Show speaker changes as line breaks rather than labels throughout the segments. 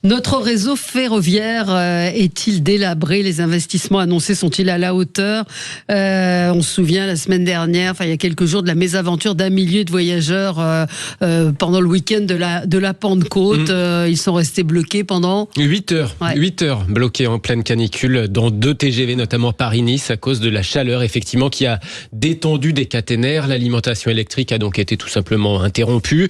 Notre réseau ferroviaire est-il délabré? Les investissements annoncés sont-ils à la hauteur? On se souvient la semaine dernière, il y a quelques jours, de la mésaventure d'un millier de voyageurs pendant le week-end de la Pentecôte. Ils sont restés bloqués pendant
8 heures. Ouais. 8 heures bloqués en pleine canicule dans 2 TGV, notamment Paris-Nice, à cause de la chaleur, effectivement, qui a détendu des caténaires. L'alimentation électrique a donc été tout simplement interrompue.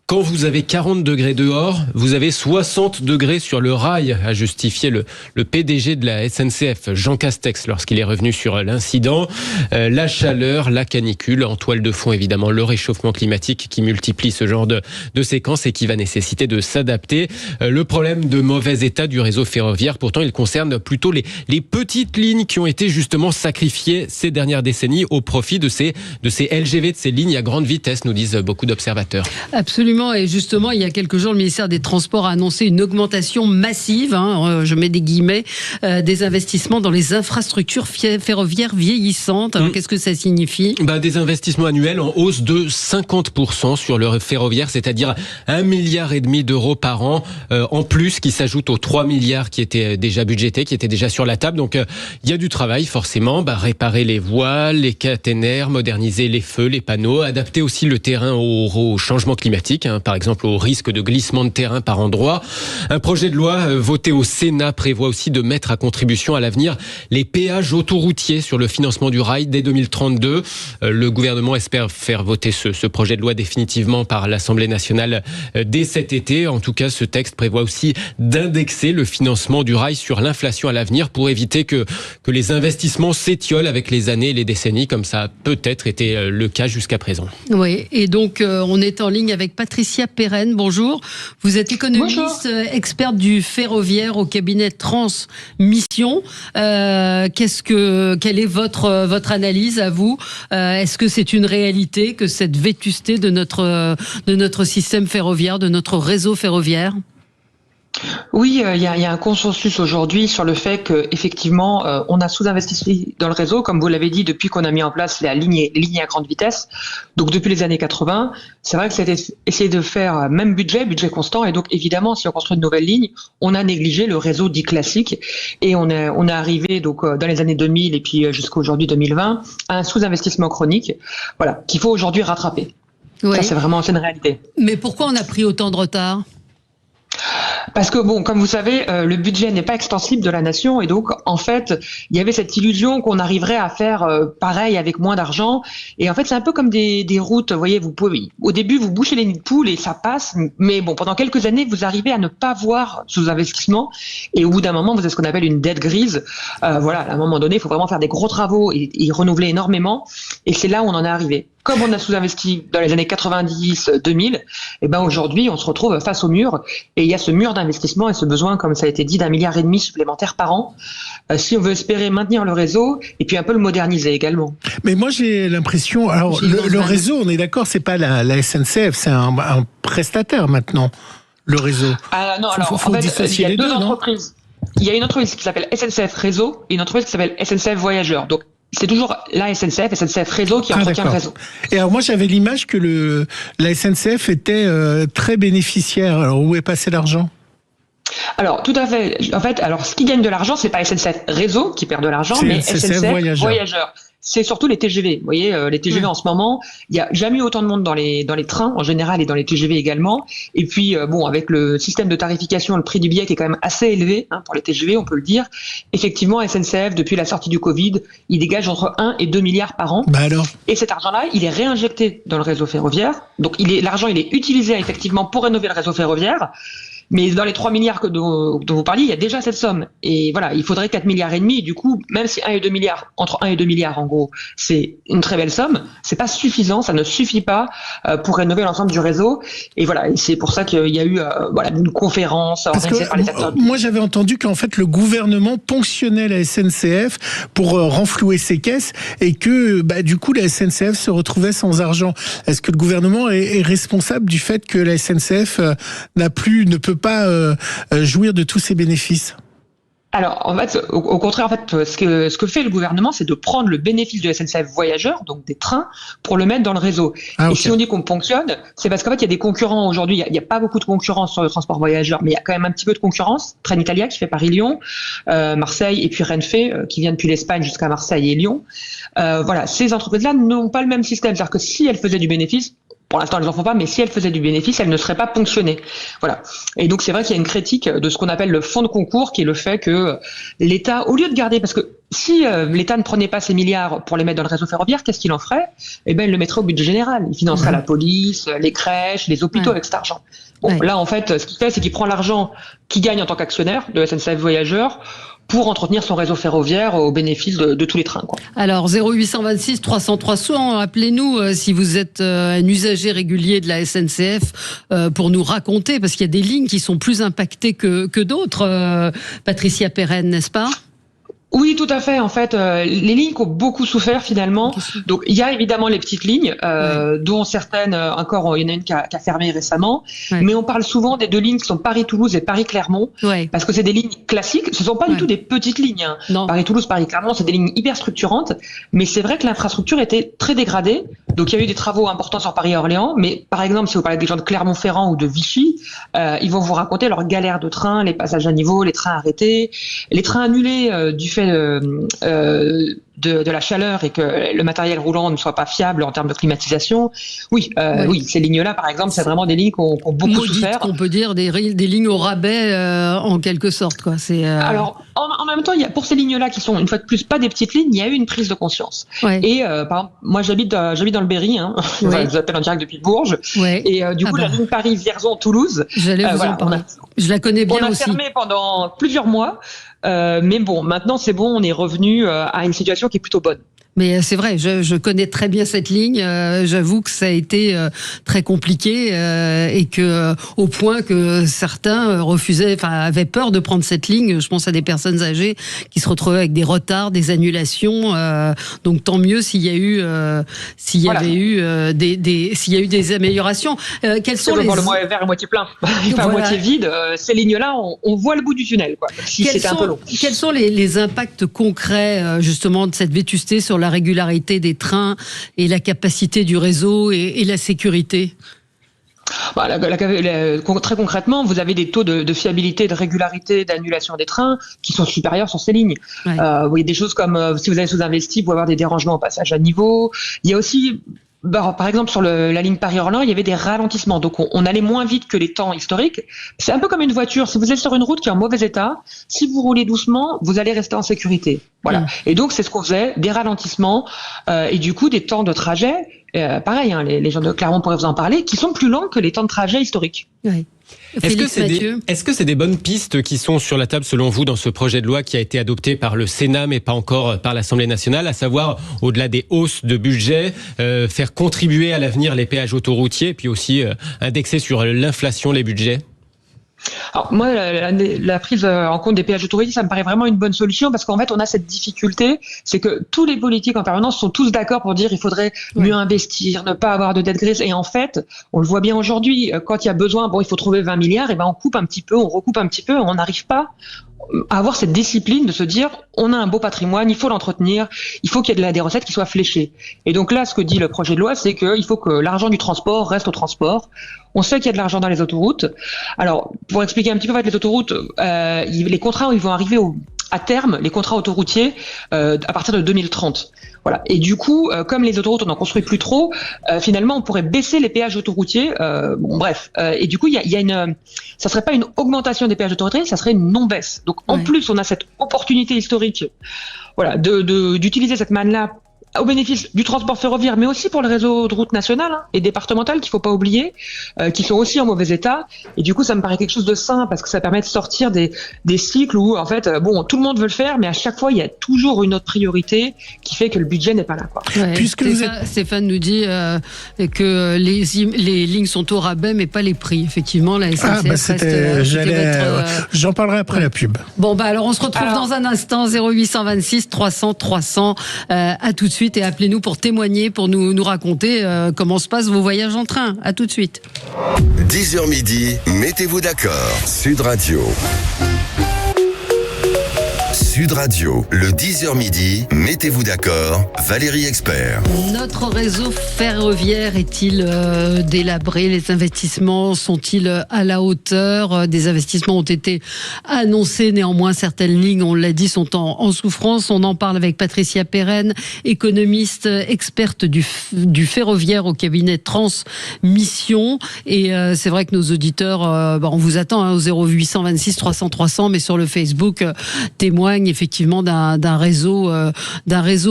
Quand vous avez 40 degrés dehors, vous avez 60 degrés sur le rail, a justifié le PDG de la SNCF, Jean Castex, lorsqu'il est revenu sur l'incident. La chaleur, la canicule, en toile de fond évidemment, le réchauffement climatique qui multiplie ce genre de séquences et qui va nécessiter de s'adapter. Le problème de mauvais état du réseau ferroviaire, pourtant, il concerne plutôt les petites lignes qui ont été justement sacrifiées ces dernières décennies au profit de ces LGV, de ces lignes à grande vitesse, nous disent beaucoup d'observateurs.
Absolument. Et justement, il y a quelques jours, le ministère des Transports a annoncé une augmentation massive, je mets des guillemets, des investissements dans les infrastructures ferroviaires vieillissantes. Alors, qu'est-ce que ça signifie ?
Des investissements annuels en hausse de 50% sur le ferroviaire, c'est-à-dire 1,5 milliard d'euros par an, en plus, qui s'ajoute aux 3 milliards qui étaient déjà budgétés, qui étaient déjà sur la table. Donc, il y a du travail, forcément. Réparer les voiles, les caténaires, moderniser les feux, les panneaux, adapter aussi le terrain au changement climatique. Par exemple au risque de glissement de terrain par endroit. Un projet de loi voté au Sénat prévoit aussi de mettre à contribution à l'avenir les péages autoroutiers sur le financement du rail dès 2032. Le gouvernement espère faire voter ce projet de loi définitivement par l'Assemblée nationale dès cet été. En tout cas, ce texte prévoit aussi d'indexer le financement du rail sur l'inflation à l'avenir pour éviter que les investissements s'étiolent avec les années et les décennies, comme ça a peut-être été le cas jusqu'à présent.
Oui, et donc on est en ligne avec Patricia Perren, bonjour. Vous êtes économiste, experte du ferroviaire au cabinet Transmission. Quelle est votre analyse à vous ? Est-ce que c'est une réalité que cette vétusté de notre système ferroviaire, de notre réseau ferroviaire ?
Oui, il y a un consensus aujourd'hui sur le fait qu'effectivement, on a sous-investi dans le réseau, comme vous l'avez dit, depuis qu'on a mis en place les lignes à grande vitesse. Donc depuis les années 80, c'est vrai que c'était essayer de faire même budget constant. Et donc évidemment, si on construit de nouvelles lignes, on a négligé le réseau dit classique. Et on est arrivé donc dans les années 2000 et puis jusqu'à aujourd'hui 2020 à un sous-investissement chronique, voilà, qu'il faut aujourd'hui rattraper. Oui. Ça, c'est une réalité.
Mais pourquoi on a pris autant de retard ?
Parce que comme vous savez, le budget n'est pas extensible de la nation et donc en fait, il y avait cette illusion qu'on arriverait à faire pareil avec moins d'argent. Et en fait, c'est un peu comme des routes. Vous voyez, au début, vous bouchez les nids de poules et ça passe. Mais pendant quelques années, vous arrivez à ne pas voir sous-investissement. Et au bout d'un moment, vous avez ce qu'on appelle une dette grise. À un moment donné, il faut vraiment faire des gros travaux et renouveler énormément. Et c'est là où on en est arrivé. Comme on a sous-investi dans les années 90-2000, aujourd'hui, on se retrouve face au mur. Et il y a ce mur d'investissement et ce besoin, comme ça a été dit, d'1,5 milliard supplémentaire par an, si on veut espérer maintenir le réseau et puis un peu le moderniser également.
Mais moi, j'ai l'impression... Alors, le réseau, on est d'accord, c'est pas la SNCF, c'est un prestataire maintenant, le réseau.
Non, faut dissocier il y a deux entreprises. Il y a une entreprise qui s'appelle SNCF Réseau et une entreprise qui s'appelle SNCF Voyageurs. Donc, c'est toujours la SNCF Réseau qui entretient le réseau.
Et alors moi j'avais l'image que la SNCF était très bénéficiaire. Alors où est passé l'argent ?
Alors tout à fait. En fait, ce qui gagne de l'argent, c'est pas SNCF Réseau qui perd de l'argent, mais SNCF Voyageurs. C'est surtout les TGV. Vous voyez, les TGV en ce moment, il n'y a jamais eu autant de monde dans les trains en général et dans les TGV également. Et puis, avec le système de tarification, le prix du billet qui est quand même assez élevé pour les TGV, on peut le dire. Effectivement, SNCF, depuis la sortie du Covid, il dégage entre 1 et 2 milliards par an. Et cet argent-là, il est réinjecté dans le réseau ferroviaire. Donc, l'argent, il est utilisé effectivement pour rénover le réseau ferroviaire. Mais dans les 3 milliards dont vous parliez, il y a déjà cette somme. Et voilà, il faudrait 4 milliards et demi. Et du coup, même si 1 et 2 milliards, entre 1 et 2 milliards, en gros, c'est une très belle somme, c'est pas suffisant, ça ne suffit pas pour rénover l'ensemble du réseau. Et voilà, et c'est pour ça qu'il y a eu une conférence organisée par les acteurs.
Moi, j'avais entendu qu'en fait, le gouvernement ponctionnait la SNCF pour renflouer ses caisses et que, du coup, la SNCF se retrouvait sans argent. Est-ce que le gouvernement est responsable du fait que la SNCF ne peut pas jouir de tous ces bénéfices ?
Alors, en fait, au contraire, en fait, ce que fait le gouvernement, c'est de prendre le bénéfice de SNCF Voyageurs, donc des trains, pour le mettre dans le réseau. Et si on dit qu'on ponctionne, c'est parce qu'en fait, il y a des concurrents aujourd'hui. Il n'y a pas beaucoup de concurrence sur le transport voyageur, mais il y a quand même un petit peu de concurrence. Trenitalia qui fait Paris-Lyon, Marseille, et puis Renfe qui vient depuis l'Espagne jusqu'à Marseille et Lyon. Voilà, ces entreprises-là n'ont pas le même système. C'est-à-dire que si elles faisaient du bénéfice, pour l'instant, elles n'en font pas, mais si elles faisaient du bénéfice, elles ne seraient pas ponctionnées. Voilà. Et donc, c'est vrai qu'il y a une critique de ce qu'on appelle le fonds de concours, qui est le fait que l'État, au lieu de garder, parce que si l'État ne prenait pas ces milliards pour les mettre dans le réseau ferroviaire, qu'est-ce qu'il en ferait? Eh ben, il le mettrait au budget général. Il financerait la police, les crèches, les hôpitaux avec cet argent. Bon, là, en fait, ce qu'il fait, c'est qu'il prend l'argent qu'il gagne en tant qu'actionnaire de SNCF Voyageurs pour entretenir son réseau ferroviaire au bénéfice de tous les trains, quoi.
Alors 0826 300 300, appelez-nous si vous êtes un usager régulier de la SNCF pour nous raconter, parce qu'il y a des lignes qui sont plus impactées que d'autres. Patricia Perren, n'est-ce pas?
Oui, tout à fait. En fait, les lignes qui ont beaucoup souffert finalement. Donc, il y a évidemment les petites lignes, dont certaines encore, il y en a une qui a fermé récemment. Mais on parle souvent des deux lignes qui sont Paris-Toulouse et Paris-Clermont, parce que c'est des lignes classiques. Ce sont pas du tout des petites lignes. Hein. Paris-Toulouse, Paris-Clermont, c'est des lignes hyper structurantes. Mais c'est vrai que l'infrastructure était très dégradée. Donc, il y a eu des travaux importants sur Paris-Orléans. Mais par exemple, si vous parlez des gens de Clermont-Ferrand ou de Vichy, ils vont vous raconter leur galère de train, les passages à niveau, les trains arrêtés, les trains annulés du fait de la chaleur et que le matériel roulant ne soit pas fiable en termes de climatisation. Oui, ces lignes-là, par exemple, c'est vraiment des lignes qui ont beaucoup souffert.
On peut dire des lignes au rabais en quelque sorte, quoi.
Alors, en même temps, pour ces lignes-là qui sont une fois de plus pas des petites lignes, il y a eu une prise de conscience. Et par exemple, moi j'habite dans le Berry, hein. Je vous appelle en direct depuis Bourges. Et du coup, la ligne Paris-Vierzon-Toulouse.
J'allais vous en parler. Je la connais bien aussi.
On a fermé pendant plusieurs mois. Mais bon, maintenant c'est bon, on est revenu à une situation qui est plutôt bonne.
Mais c'est vrai, je connais très bien cette ligne. J'avoue que ça a été très compliqué et que au point que certains avaient peur de prendre cette ligne. Je pense à des personnes âgées qui se retrouvaient avec des retards, des annulations. Donc tant mieux s'il y a eu, s'il y a eu des améliorations.
Quels sont le mois vert à moitié plein, à moitié vide. Ces lignes-là, on voit le bout du tunnel, quoi. Si c'était un peu long.
Quels sont les impacts concrets justement de cette vétusté sur la régularité des trains et la capacité du réseau et la sécurité?
Très concrètement, vous avez des taux de fiabilité, de régularité, d'annulation des trains qui sont supérieurs sur ces lignes. Vous voyez des choses comme si vous avez sous-investi, vous pouvez avoir des dérangements au passage à niveau. Il y a aussi par exemple, sur la ligne Paris-Orléans, il y avait des ralentissements. Donc, on allait moins vite que les temps historiques. C'est un peu comme une voiture. Si vous êtes sur une route qui est en mauvais état, si vous roulez doucement, vous allez rester en sécurité. Voilà. Et donc, c'est ce qu'on faisait, des ralentissements et du coup, des temps de trajet. Pareil, hein, les gens de Clermont pourraient vous en parler, qui sont plus lents que les temps de trajet historiques.
Est-ce que c'est des bonnes pistes qui sont sur la table selon vous dans ce projet de loi qui a été adopté par le Sénat mais pas encore par l'Assemblée nationale, à savoir au-delà des hausses de budget, faire contribuer à l'avenir les péages autoroutiers et puis aussi indexer sur l'inflation les budgets?
Alors moi, la prise en compte des péages autoroutiers, ça me paraît vraiment une bonne solution parce qu'en fait, on a cette difficulté, c'est que tous les politiques en permanence sont tous d'accord pour dire il faudrait mieux investir, ne pas avoir de dette grise. Et en fait, on le voit bien aujourd'hui, quand il y a besoin, il faut trouver 20 milliards, et ben on coupe un petit peu, on recoupe un petit peu, on n'arrive pas à avoir cette discipline de se dire on a un beau patrimoine, il faut l'entretenir, il faut qu'il y ait des recettes qui soient fléchées. Et donc là, ce que dit le projet de loi, c'est qu'il faut que l'argent du transport reste au transport. On sait qu'il y a de l'argent dans les autoroutes. Alors, pour expliquer un petit peu, en fait, les autoroutes, les contrats, ils vont arriver à terme, les contrats autoroutiers, à partir de 2030. Voilà. Et du coup, comme les autoroutes, on n'en construit plus trop, finalement, on pourrait baisser les péages autoroutiers. Et du coup, ça serait pas une augmentation des péages autoroutiers, ça serait une non-baisse. Donc, en plus, on a cette opportunité historique, voilà, d'utiliser cette manne-là au bénéfice du transport ferroviaire, mais aussi pour le réseau de routes nationales et départementales qu'il faut pas oublier, qui sont aussi en mauvais état. Et du coup, ça me paraît quelque chose de sain parce que ça permet de sortir des cycles où, en fait, tout le monde veut le faire, mais à chaque fois, il y a toujours une autre priorité qui fait que le budget n'est pas là, quoi.
Puisque Stéphane nous dit que les lignes sont au rabais, mais pas les prix. Effectivement, la SNCF
j'en parlerai après la pub.
Bon, alors on se retrouve dans un instant, 0826 300 300. À tout de suite et appelez-nous pour témoigner, pour nous raconter comment se passent vos voyages en train. À tout de suite.
10h midi, mettez-vous d'accord. Sud Radio. Sud Radio, le 10h midi, mettez-vous d'accord, Valérie Expert.
Notre réseau ferroviaire est-il délabré? Les investissements sont-ils à la hauteur? Des investissements ont été annoncés, néanmoins certaines lignes, on l'a dit, sont en souffrance. On en parle avec Patricia Perren, économiste, experte du ferroviaire au cabinet Transmission. Et c'est vrai que nos auditeurs, on vous attend au 0800 26 300 300, mais sur le Facebook témoigne effectivement d'un réseau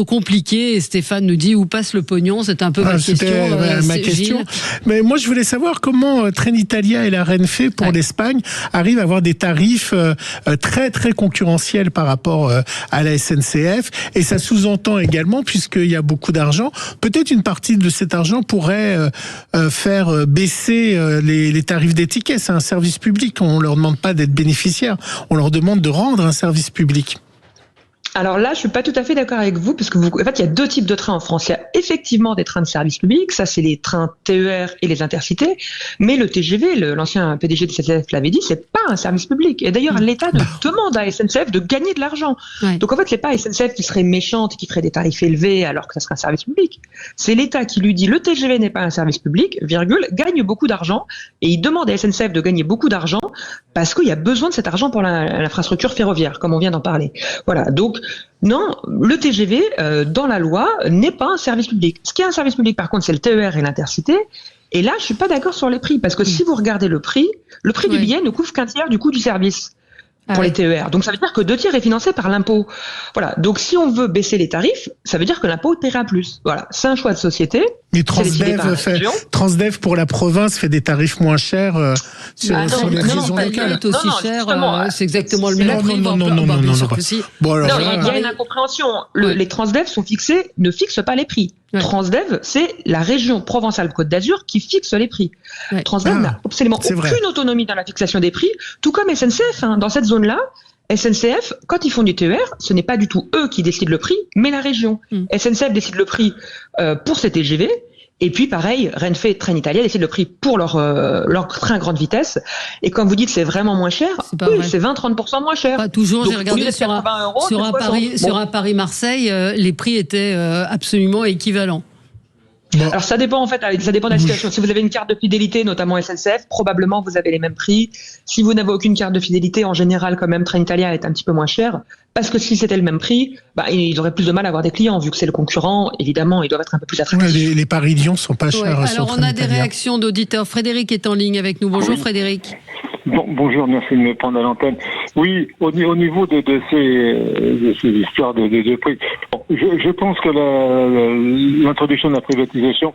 compliqué. Et Stéphane nous dit où passe le pognon. C'est un peu ma question.
Ma question. Mais moi, je voulais savoir comment Trenitalia et la Renfe pour l'Espagne arrivent à avoir des tarifs très très concurrentiels par rapport à la SNCF. Et ça sous-entend également, puisqu'il y a beaucoup d'argent, peut-être une partie de cet argent pourrait faire baisser les tarifs des tickets. C'est un service public. On leur demande pas d'être bénéficiaire. On leur demande de rendre un service public.
Alors là, je suis pas tout à fait d'accord avec vous, parce que en fait, il y a deux types de trains en France. Il y a effectivement des trains de service public, ça c'est les trains TER et les intercités, mais le TGV, l'ancien PDG de SNCF l'avait dit, c'est pas un service public. Et d'ailleurs, l'État demande à SNCF de gagner de l'argent. Ouais. Donc en fait, c'est pas SNCF qui serait méchante et qui ferait des tarifs élevés alors que ça serait un service public. C'est l'État qui lui dit le TGV n'est pas un service public, gagne beaucoup d'argent, et il demande à SNCF de gagner beaucoup d'argent parce qu'il y a besoin de cet argent pour l'infrastructure ferroviaire, comme on vient d'en parler. Voilà. Donc non, le TGV, dans la loi, n'est pas un service public. Ce qui est un service public, par contre, c'est le TER et l'intercité. Et là, je suis pas d'accord sur les prix, parce que si vous regardez le prix du billet ne couvre qu'un tiers du coût du service pour les TER. Donc ça veut dire que 2 tiers est financé par l'impôt. Voilà. Donc si on veut baisser les tarifs, ça veut dire que l'impôt paiera plus. Voilà. C'est un choix de société.
Mais Transdev pour la province fait des tarifs moins chers sur les régions locales.
C'est aussi cher, c'est exactement le même prix.
Non.
Bon, alors, il y a une incompréhension. Les Transdev ne fixent pas les prix. Ouais. Transdev, c'est la région Provence-Alpes-Côte d'Azur qui fixe les prix. Ouais. Transdev n'a absolument aucune autonomie dans la fixation des prix, tout comme SNCF. Dans cette zone-là, SNCF, quand ils font du TER, ce n'est pas du tout eux qui décident le prix, mais la région. SNCF décide le prix pour ces TGV. Et puis pareil, Renfe et Trenitalia décident le prix pour leur train grande vitesse. Et quand vous dites c'est vraiment moins cher, c'est 20-30% moins cher.
Pas toujours. Donc, j'ai regardé sur un Paris-Marseille, les prix étaient absolument équivalents.
Bon. Alors ça dépend ça dépend de la situation. Si vous avez une carte de fidélité, notamment SNCF, probablement vous avez les mêmes prix. Si vous n'avez aucune carte de fidélité, en général quand même Trenitalia est un petit peu moins cher, parce que si c'était le même prix, ils auraient plus de mal à avoir des clients, vu que c'est le concurrent. Évidemment, ils doivent être un peu plus attractifs.
Ouais, les Paris-Lyon sont pas chers.
Alors on a des réactions d'auditeurs. Frédéric est en ligne avec nous. Bonjour Frédéric.
Bonjour, merci de me prendre à l'antenne. Oui, au niveau de ces histoires de prix, je pense que l'introduction de la privatisation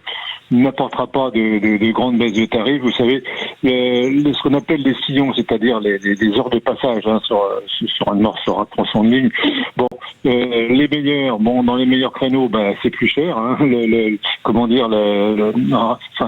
n'apportera pas de grandes baisses de tarifs. Vous savez, ce qu'on appelle les sillons, c'est-à-dire les heures de passage sur un tronçon de ligne. Bon, les meilleurs, dans les meilleurs créneaux, c'est plus cher.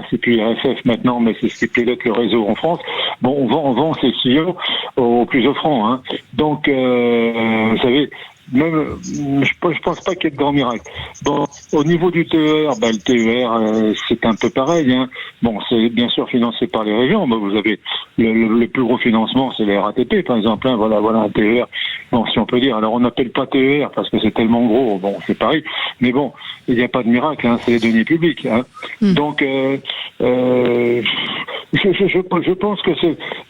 C'est plus RSF maintenant, mais c'est ce qui pilote le réseau en France. Bon, on vend ces sillons aux plus offrants. Donc, vous savez, même, je pense pas qu'il y ait de grands miracles. Bon, au niveau du TER, le TER, c'est un peu pareil. Bon, c'est bien sûr financé par les régions. Vous avez le plus gros financement, c'est les RATP, par exemple. Voilà un TER. Bon, si on peut dire. Alors, on n'appelle pas TER parce que c'est tellement gros. Bon, c'est pareil. Mais bon, il n'y a pas de miracle. C'est les deniers publics. Donc, je pense que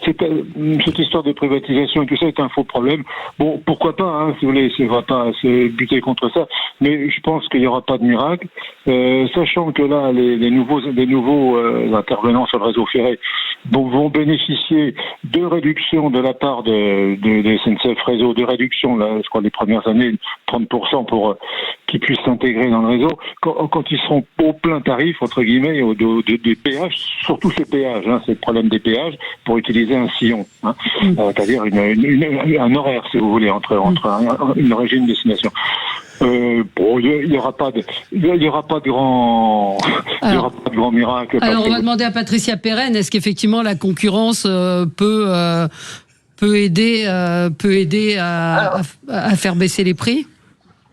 cette histoire de privatisation et tout ça est un faux problème. Bon, pourquoi pas, si vous voulez, on va pas se buter contre ça, mais je pense qu'il n'y aura pas de miracle, sachant que là, les nouveaux intervenants sur le réseau ferré vont bénéficier de réductions de la part de SNCF Réseau, de réduction, là, je crois, les premières années, 30% pour qu'ils puissent s'intégrer dans le réseau, quand ils seront au plein tarif, entre guillemets, des péages, surtout ces péages, c'est le problème des péages, pour utiliser un sillon, c'est-à-dire un horaire, si vous voulez, entre une origine et une destination. Il n'y aura pas de grand miracle.
Alors, on va demander à Patricia Perren, est-ce qu'effectivement la concurrence peut aider à faire baisser les prix ?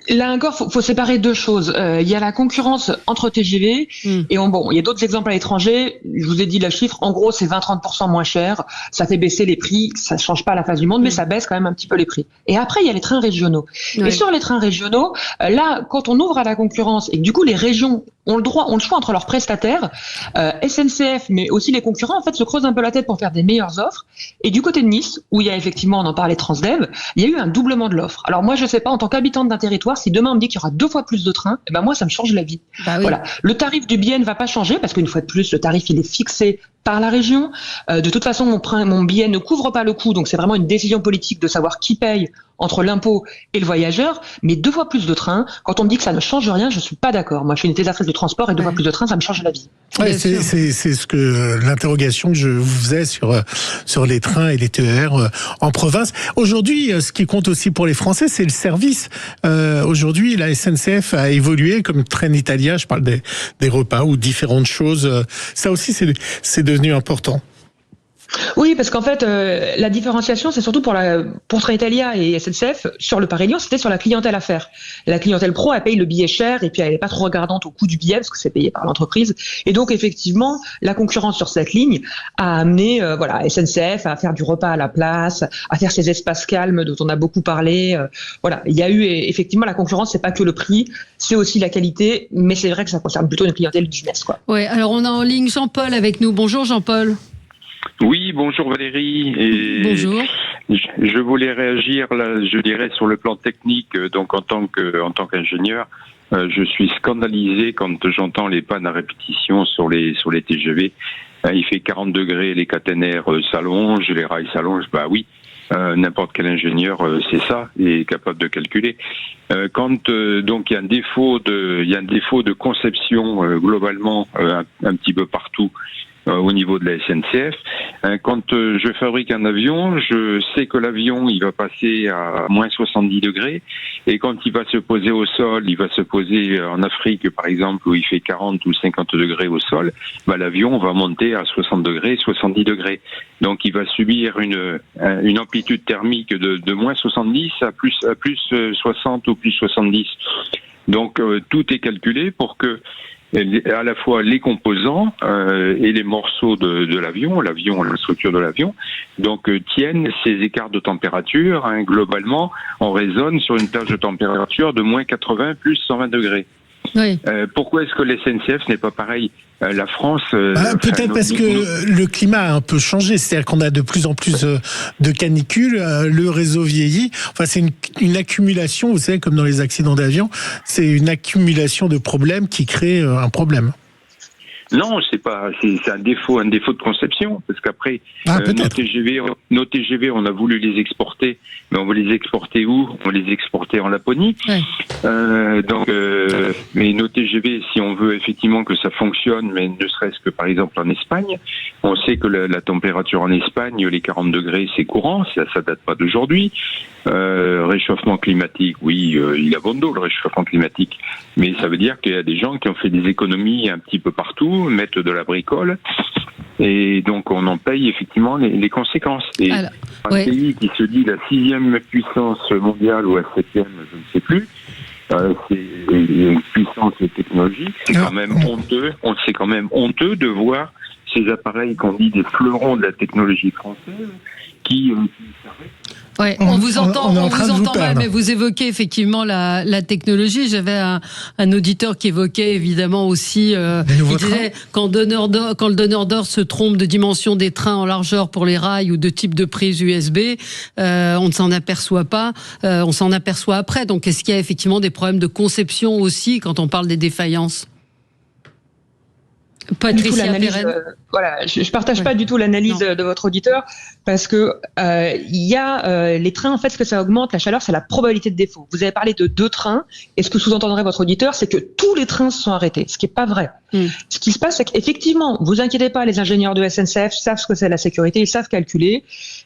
Là encore, faut séparer deux choses. Il y a la concurrence entre TGV et il y a d'autres exemples à l'étranger. Je vous ai dit le chiffre. En gros, c'est 20-30% moins cher. Ça fait baisser les prix. Ça change pas la face du monde, mais ça baisse quand même un petit peu les prix. Et après, il y a les trains régionaux. Et sur les trains régionaux, là, quand on ouvre à la concurrence et que du coup les régions ont le choix entre leurs prestataires, SNCF, mais aussi les concurrents, en fait, se creusent un peu la tête pour faire des meilleures offres. Et du côté de Nice, où il y a effectivement, on en parlait, Transdev, il y a eu un doublement de l'offre. Alors moi, je sais pas, en tant qu'habitante d'un territoire, si demain on me dit qu'il y aura 2 fois plus de trains, moi, ça me change la vie. Voilà. Le tarif du billet ne va pas changer parce qu'une fois de plus, le tarif, il est fixé par la région. De toute façon, mon billet ne couvre pas le coût, donc c'est vraiment une décision politique de savoir qui paye entre l'impôt et le voyageur. Mais 2 fois plus de trains, quand on me dit que ça ne change rien, je suis pas d'accord. Moi, je suis une utilisatrice de transport et 2 fois plus de trains, ça me change la vie.
Ouais, c'est ce que l'interrogation que je vous faisais sur les trains et les TER en province. Aujourd'hui, ce qui compte aussi pour les Français, c'est le service. Aujourd'hui, la SNCF a évolué comme Trenitalia. Je parle des repas ou différentes choses. Ça aussi, c'est devenu important.
Oui, parce qu'en fait, la différenciation, c'est surtout pour Trenitalia et SNCF sur le Paris-Lyon, c'était sur la clientèle affaires. La clientèle pro, elle paye le billet cher et puis elle n'est pas trop regardante au coût du billet parce que c'est payé par l'entreprise. Et donc, effectivement, la concurrence sur cette ligne a amené, SNCF à faire du repas à la place, à faire ces espaces calmes dont on a beaucoup parlé. Il y a eu effectivement la concurrence, c'est pas que le prix, c'est aussi la qualité, mais c'est vrai que ça concerne plutôt une clientèle business, quoi.
Ouais. Alors on a en ligne Jean-Paul avec nous. Bonjour Jean-Paul.
Oui, bonjour Valérie. Et
bonjour.
Je voulais réagir là, je dirais sur le plan technique. Donc en tant qu'ingénieur, je suis scandalisé quand j'entends les pannes à répétition sur les TGV. Il fait 40 degrés, les caténaires s'allongent, les rails s'allongent. Bah oui, n'importe quel ingénieur c'est ça est capable de calculer. Quand donc il y a un défaut de conception globalement un petit peu partout. Au niveau de la SNCF. Quand je fabrique un avion, je sais que l'avion, il va passer à moins 70 degrés, et quand il va se poser au sol, il va se poser en Afrique, par exemple, où il fait 40 ou 50 degrés au sol, l'avion va monter à 60 degrés, 70 degrés. Donc, il va subir une amplitude thermique de moins 70 à plus 60 ou plus 70. Donc, tout est calculé pour que à la fois les composants et les morceaux de l'avion, la structure de l'avion, donc tiennent ces écarts de température. Globalement, on raisonne sur une plage de température de moins 80 plus 120 degrés. Oui. Pourquoi est-ce que la SNCF n'est pas pareil? La France...
peut-être parce que le climat a un peu changé, c'est-à-dire qu'on a de plus en plus de canicules, le réseau vieillit, enfin c'est une accumulation, vous savez, comme dans les accidents d'avion, c'est une accumulation de problèmes qui crée un problème.
Non, c'est un défaut de conception, parce qu'après nos TGV, on a voulu les exporter, mais on veut les exporter où? On veut les exporter en Laponie. Ouais. Mais nos TGV, si on veut effectivement que ça fonctionne, mais ne serait-ce que par exemple en Espagne, on sait que la température en Espagne, les 40 degrés, c'est courant, ça date pas d'aujourd'hui. Réchauffement climatique, oui, il a bon dos le réchauffement climatique, mais ça veut dire qu'il y a des gens qui ont fait des économies un petit peu partout, mettent de la bricole, et donc on en paye effectivement les conséquences. Et pays qui se dit la 6e puissance mondiale ou la 7e, je ne sais plus, c'est une puissance technologique, c'est quand même honteux. C'est quand même honteux de voir ces appareils qu'on dit des fleurons de la technologie française qui
Ouais, on vous entend mal, mais vous évoquez effectivement la technologie. J'avais un auditeur qui évoquait évidemment aussi, il disait quand le donneur d'ordre se trompe de dimension des trains en largeur pour les rails ou de type de prise USB, on ne s'en aperçoit pas, on s'en aperçoit après. Donc est-ce qu'il y a effectivement des problèmes de conception aussi quand on parle des défaillances?
Patricia Perren. Je partage pas du tout l'analyse de votre auditeur, parce que il y a les trains, en fait, ce que ça augmente la chaleur, c'est la probabilité de défaut. Vous avez parlé de 2 trains, et ce que sous-entendrait votre auditeur, c'est que tous les trains se sont arrêtés, ce qui est pas vrai. Ce qui se passe, c'est qu'effectivement, vous inquiétez pas, les ingénieurs de SNCF savent ce que c'est la sécurité, ils savent calculer,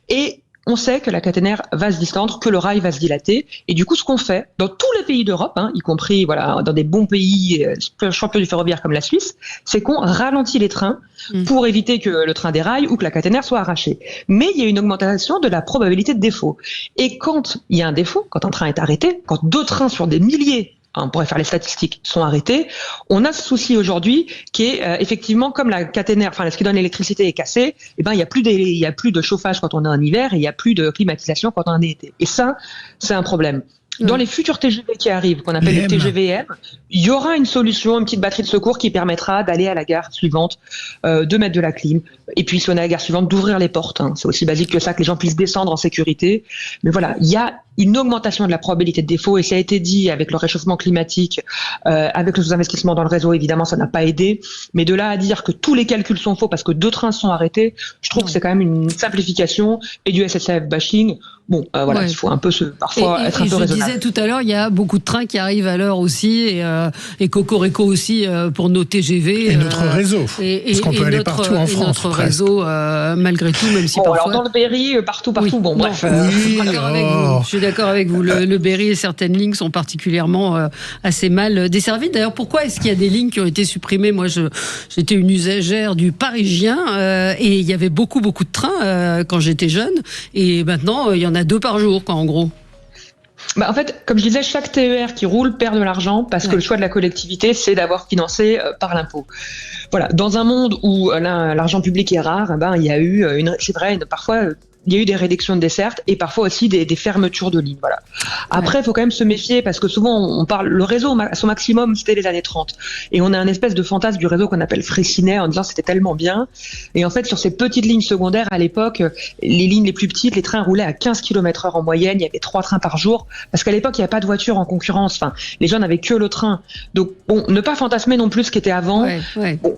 et on sait que la caténaire va se distendre, que le rail va se dilater. Et du coup, ce qu'on fait dans tous les pays d'Europe, y compris dans des bons pays champions du ferroviaire comme la Suisse, c'est qu'on ralentit les trains pour éviter que le train déraille ou que la caténaire soit arrachée. Mais il y a une augmentation de la probabilité de défaut. Et quand il y a un défaut, quand un train est arrêté, quand 2 trains sur des milliers, on pourrait faire les statistiques, sont arrêtés, on a ce souci aujourd'hui qui est effectivement comme la caténaire, ce qui donne l'électricité est cassé, il y a plus de chauffage quand on est en hiver et il y a plus de climatisation quand on est été. Et ça, c'est un problème. Dans les futurs TGV qui arrivent, qu'on appelle les TGV-M, il y aura une solution, une petite batterie de secours qui permettra d'aller à la gare suivante, de mettre de la clim, et puis si on est à la gare suivante, d'ouvrir les portes. C'est aussi basique que ça, que les gens puissent descendre en sécurité. Mais voilà, il y a une augmentation de la probabilité de défaut, et ça a été dit avec le réchauffement climatique, avec le sous-investissement dans le réseau, évidemment, ça n'a pas aidé. Mais de là à dire que tous les calculs sont faux parce que 2 trains sont arrêtés, je trouve que c'est quand même une simplification et du SNCF bashing. Il faut un peu parfois être un peu raisonnable.
Je disais tout à l'heure, il y a beaucoup de trains qui arrivent à l'heure aussi, et Cocorico aussi pour nos TGV.
Et notre réseau, parce qu'on peut aller partout en France.
Notre réseau, malgré tout, même si parfois...
Alors dans le Berry, partout.
Oui.
Bref.
Je suis d'accord avec vous. Le Berry et certaines lignes sont particulièrement assez mal desservies. D'ailleurs, pourquoi est-ce qu'il y a des lignes qui ont été supprimées ? Moi, j'étais une usagère du Parisien, et il y avait beaucoup de trains quand j'étais jeune, et maintenant, il y en a 2 par jour, en gros.
En fait, comme je disais, chaque TER qui roule perd de l'argent parce que le choix de la collectivité, c'est d'avoir financé par l'impôt. Voilà. Dans un monde où l'argent public est rare, il y a eu parfois il y a eu des réductions de dessertes et parfois aussi des fermetures de lignes. Voilà. Après, il faut quand même se méfier parce que souvent on parle, le réseau à son maximum c'était les années 30 et on a un espèce de fantasme du réseau qu'on appelle Freycinet en disant c'était tellement bien. Et en fait, sur ces petites lignes secondaires à l'époque, les lignes les plus petites, les trains roulaient à 15 km/h en moyenne. Il y avait 3 trains par jour parce qu'à l'époque il n'y avait pas de voiture en concurrence. Les gens n'avaient que le train. Donc ne pas fantasmer non plus ce qui était avant.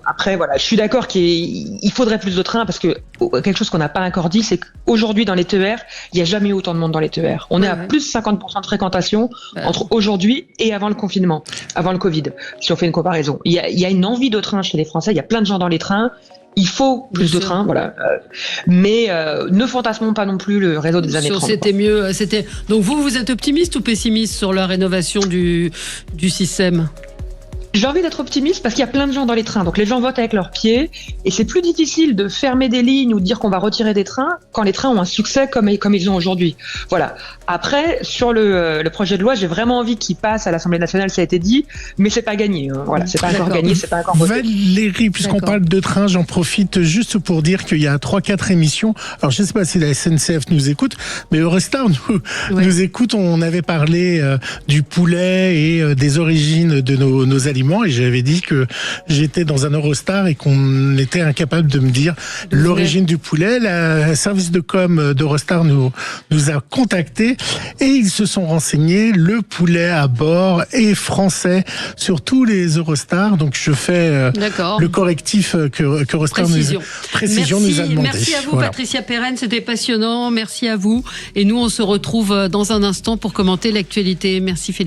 Après voilà, je suis d'accord qu'il faudrait plus de trains parce que quelque chose qu'on n'a pas encore dit, c'est qu'aujourd'hui dans les TER, il n'y a jamais eu autant de monde dans les TER. On est à plus de 50% de fréquentation entre aujourd'hui et avant le confinement, avant le Covid, si on fait une comparaison. Il y a une envie de train chez les Français, il y a plein de gens dans les trains. Il faut plus de trains, voilà. Mais ne fantasmons pas non plus le réseau des années 30.
C'était mieux. Donc vous êtes optimiste ou pessimiste sur la rénovation du système ?
J'ai envie d'être optimiste parce qu'il y a plein de gens dans les trains. Donc les gens votent avec leurs pieds et c'est plus difficile de fermer des lignes ou de dire qu'on va retirer des trains quand les trains ont un succès comme ils ont aujourd'hui. Voilà. Après, sur le projet de loi, j'ai vraiment envie qu'il passe à l'Assemblée nationale, ça a été dit, mais c'est pas gagné. Voilà, c'est pas encore gagné, c'est pas encore voté.
Valérie, puisqu'on parle de train, j'en profite juste pour dire qu'il y a 3-4 émissions. Alors je sais pas si la SNCF nous écoute, mais Eurostar nous écoute. On avait parlé du poulet et des origines de nos aliments. Et j'avais dit que j'étais dans un Eurostar et qu'on était incapable de me dire l'origine du poulet. Le service de com d'Eurostar nous a contactés et ils se sont renseignés. Le poulet à bord est français sur tous les Eurostars. Donc je fais le correctif que Eurostar nous a demandé.
Merci à vous, Patricia Perren, c'était passionnant. Merci à vous. Et nous, on se retrouve dans un instant pour commenter l'actualité. Merci Félix.